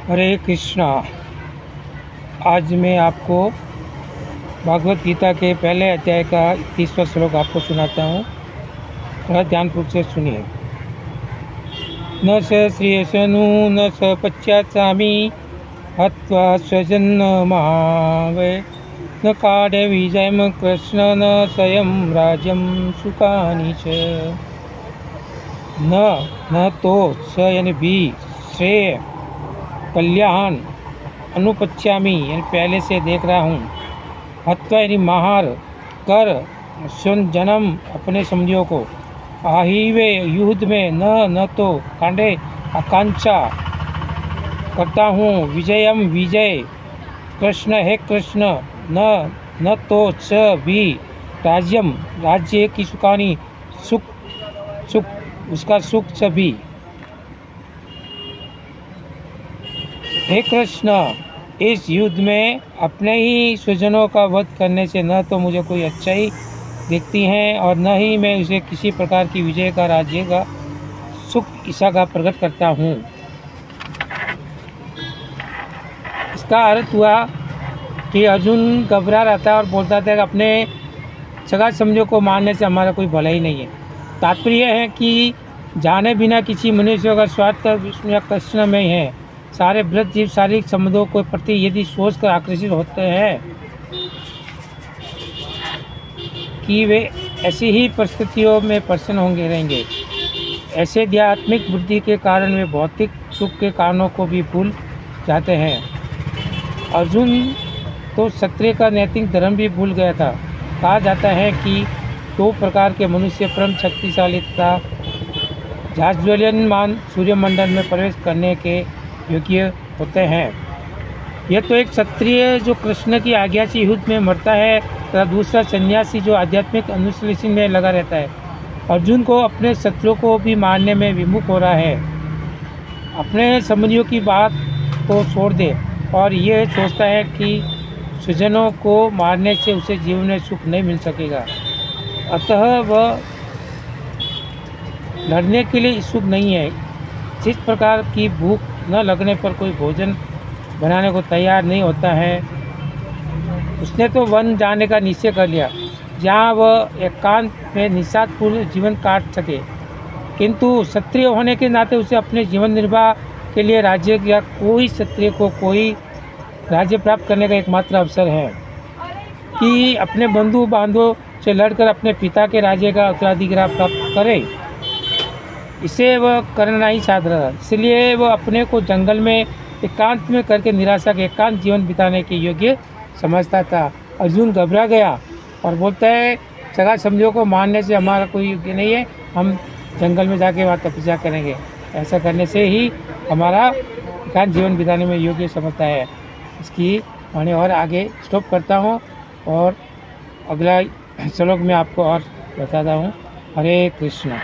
हरे कृष्णा। आज मैं आपको भागवत गीता के पहले अध्याय का 30वां श्लोक आपको सुनाता हूँ। थोड़ा ध्यानपूर्वक से सुनिए। न स श्रियसनु न स पश्चात्सामी हत्वा स्वजन्न महावे न काढ़े विजयम कृष्ण न स्वयं राज्यम सुखानि च। न तो स यानी भी श्रेय कल्याण अनुपच्यामी यानी पहले से देख रहा हूँ, हत्वा यानी मार कर स्वयं जन्म अपने समझियों को, आहिवे युद्ध में न तो कांडे आकांक्षा करता हूँ, विजयम विजय कृष्ण है कृष्ण न तो च भी राज्यम राज्य की सुखानी सुख उसका सुख च भी। हे कृष्ण, इस युद्ध में अपने ही स्वजनों का वध करने से न तो मुझे कोई अच्छाई दिखती है और न ही मैं उसे किसी प्रकार की विजय का राज्य का सुख ईसा का प्रकट करता हूँ। इसका अर्थ हुआ कि अर्जुन घबरा रहा था और बोलता था कि अपने सगा समझों को मारने से हमारा कोई भला ही नहीं है। तात्पर्य है कि जाने बिना किसी मनुष्य का स्वार्थ विष्णु या कृष्ण में है। सारे वृद्ध जीव शारीरिक संबंधों के प्रति यदि सोच कर आकर्षित होते हैं कि वे ऐसी ही परिस्थितियों में प्रसन्न होंगे रहेंगे, ऐसे आध्यात्मिक बुद्धि के कारण वे भौतिक सुख के कारणों को भी भूल जाते हैं। अर्जुन तो क्षत्रिय का नैतिक धर्म भी भूल गया था। कहा जाता है कि 2 प्रकार के मनुष्य परम शक्तिशाली तथा ज्वाज्वल्यमान सूर्यमंडल में प्रवेश करने के योग्य होते हैं। यह तो एक क्षत्रिय जो कृष्ण की आज्ञा से युद्ध में मरता है तथा दूसरा सन्यासी जो आध्यात्मिक अनुशासन में लगा रहता है। अर्जुन को अपने शत्रुओं को भी मारने में विमुख हो रहा है। अपने संबंधियों की बात को छोड़ दे और ये सोचता है कि स्वजनों को मारने से उसे जीवन में सुख नहीं मिल सकेगा, अतः वह लड़ने के लिए इच्छुक नहीं है। जिस प्रकार की भूख न लगने पर कोई भोजन बनाने को तैयार नहीं होता है, उसने तो वन जाने का निश्चय कर लिया जहाँ वह एकांत में निषादपूर्ण जीवन काट सके। किंतु क्षत्रिय होने के नाते उसे अपने जीवन निर्वाह के लिए राज्य या कोई क्षत्रिय को कोई राज्य प्राप्त करने का एकमात्र अवसर है कि अपने बंधु बांधवों से लड़कर अपने पिता के राज्य का उत्तराधिकार प्राप्त करे। इसे वह करना ही चाहता था, इसलिए वह अपने को जंगल में एकांत में करके निराशा के एकांत जीवन बिताने के योग्य समझता था। अर्जुन घबरा गया और बोलता है, सगा समझों को मारने से हमारा कोई योग्य नहीं है, हम जंगल में जाके वहाँ तपस्या करेंगे। ऐसा करने से ही हमारा एकांत जीवन बिताने में योग्य समझता है। इसकी मैंने और आगे स्टॉप करता हूँ और अगला श्लोक में आपको और बताता हूँ। हरे कृष्ण।